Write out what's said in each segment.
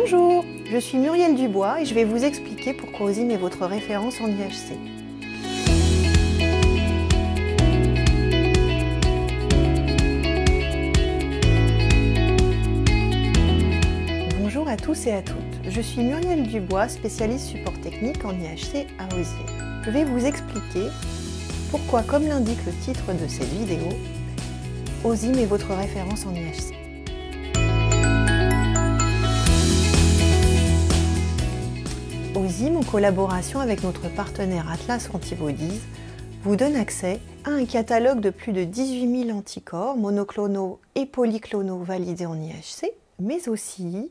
Bonjour, je suis Muriel Dubois et je vais vous expliquer pourquoi OSIM est votre référence en IHC. Bonjour à tous et à toutes, je suis Muriel Dubois, spécialiste support technique en IHC à OSIM. Je vais vous expliquer pourquoi, comme l'indique le titre de cette vidéo, OSIM est votre référence en IHC. OSIM, en collaboration avec notre partenaire Atlas Antibodies, vous donne accès à un catalogue de plus de 18 000 anticorps monoclonaux et polyclonaux validés en IHC, mais aussi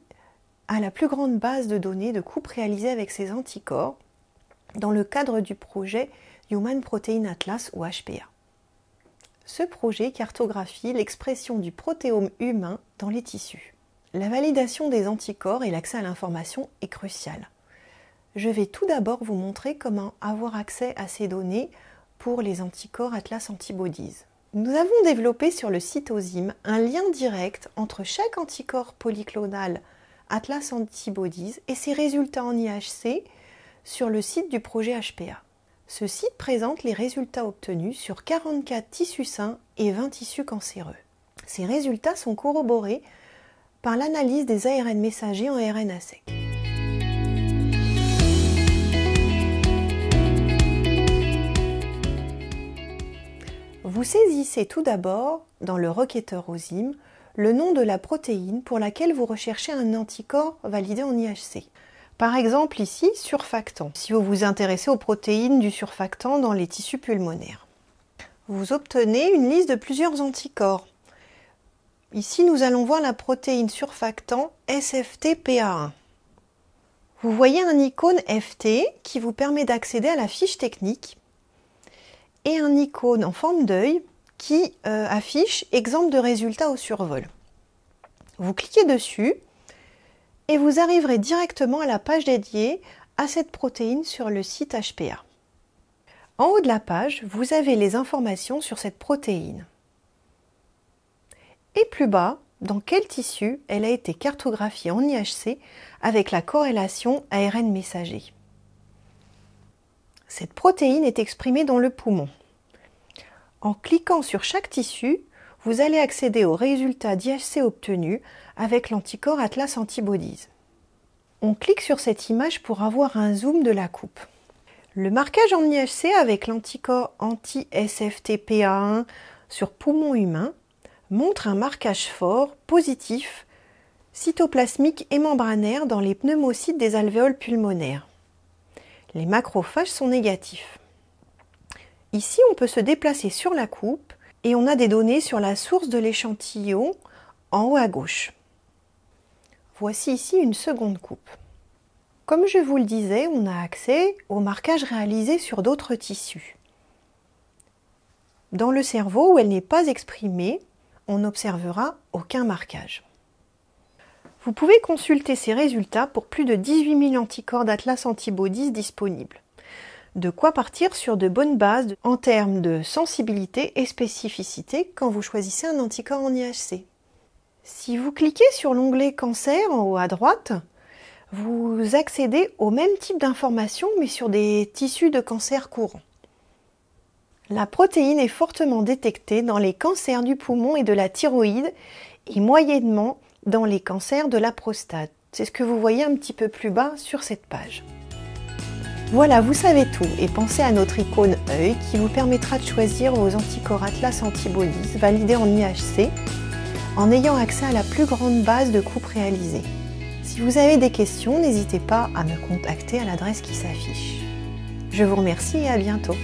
à la plus grande base de données de coupes réalisées avec ces anticorps dans le cadre du projet Human Protein Atlas ou HPA. Ce projet cartographie l'expression du protéome humain dans les tissus. La validation des anticorps et l'accès à l'information est crucial. Je vais tout d'abord vous montrer comment avoir accès à ces données pour les anticorps Atlas Antibodies. Nous avons développé sur le site OSIM un lien direct entre chaque anticorps polyclonal Atlas Antibodies et ses résultats en IHC sur le site du projet HPA. Ce site présente les résultats obtenus sur 44 tissus sains et 20 tissus cancéreux. Ces résultats sont corroborés par l'analyse des ARN messagers en RNA sec. Vous saisissez tout d'abord, dans le requêteur OSIM, le nom de la protéine pour laquelle vous recherchez un anticorps validé en IHC. Par exemple ici, surfactant, si vous vous intéressez aux protéines du surfactant dans les tissus pulmonaires. Vous obtenez une liste de plusieurs anticorps. Ici, nous allons voir la protéine surfactant SFT-PA1. Vous voyez un icône FT qui vous permet d'accéder à la fiche technique et un icône en forme d'œil qui affiche exemple de résultats au survol. Vous cliquez dessus et vous arriverez directement à la page dédiée à cette protéine sur le site HPA. En haut de la page, vous avez les informations sur cette protéine. Et plus bas, dans quel tissu elle a été cartographiée en IHC avec la corrélation ARN messager. Cette protéine est exprimée dans le poumon. En cliquant sur chaque tissu, vous allez accéder aux résultats d'IHC obtenus avec l'anticorps Atlas Antibodies. On clique sur cette image pour avoir un zoom de la coupe. Le marquage en IHC avec l'anticorps anti-SFT-PA1 sur poumon humain montre un marquage fort, positif, cytoplasmique et membranaire dans les pneumocytes des alvéoles pulmonaires. Les macrophages sont négatifs. Ici, on peut se déplacer sur la coupe et on a des données sur la source de l'échantillon en haut à gauche. Voici ici une seconde coupe. Comme je vous le disais, on a accès aux marquages réalisés sur d'autres tissus. Dans le cerveau, où elle n'est pas exprimée, on n'observera aucun marquage. Vous pouvez consulter ces résultats pour plus de 18 000 anticorps d'Atlas Antibodies disponibles. De quoi partir sur de bonnes bases en termes de sensibilité et spécificité quand vous choisissez un anticorps en IHC. Si vous cliquez sur l'onglet Cancer en haut à droite, vous accédez au même type d'informations mais sur des tissus de cancer courants. La protéine est fortement détectée dans les cancers du poumon et de la thyroïde et moyennement dans les cancers de la prostate. C'est ce que vous voyez un petit peu plus bas sur cette page. Voilà, vous savez tout et pensez à notre icône œil qui vous permettra de choisir vos anticorps Atlas Antibodies validés en IHC en ayant accès à la plus grande base de coupes réalisées. Si vous avez des questions, n'hésitez pas à me contacter à l'adresse qui s'affiche. Je vous remercie et à bientôt.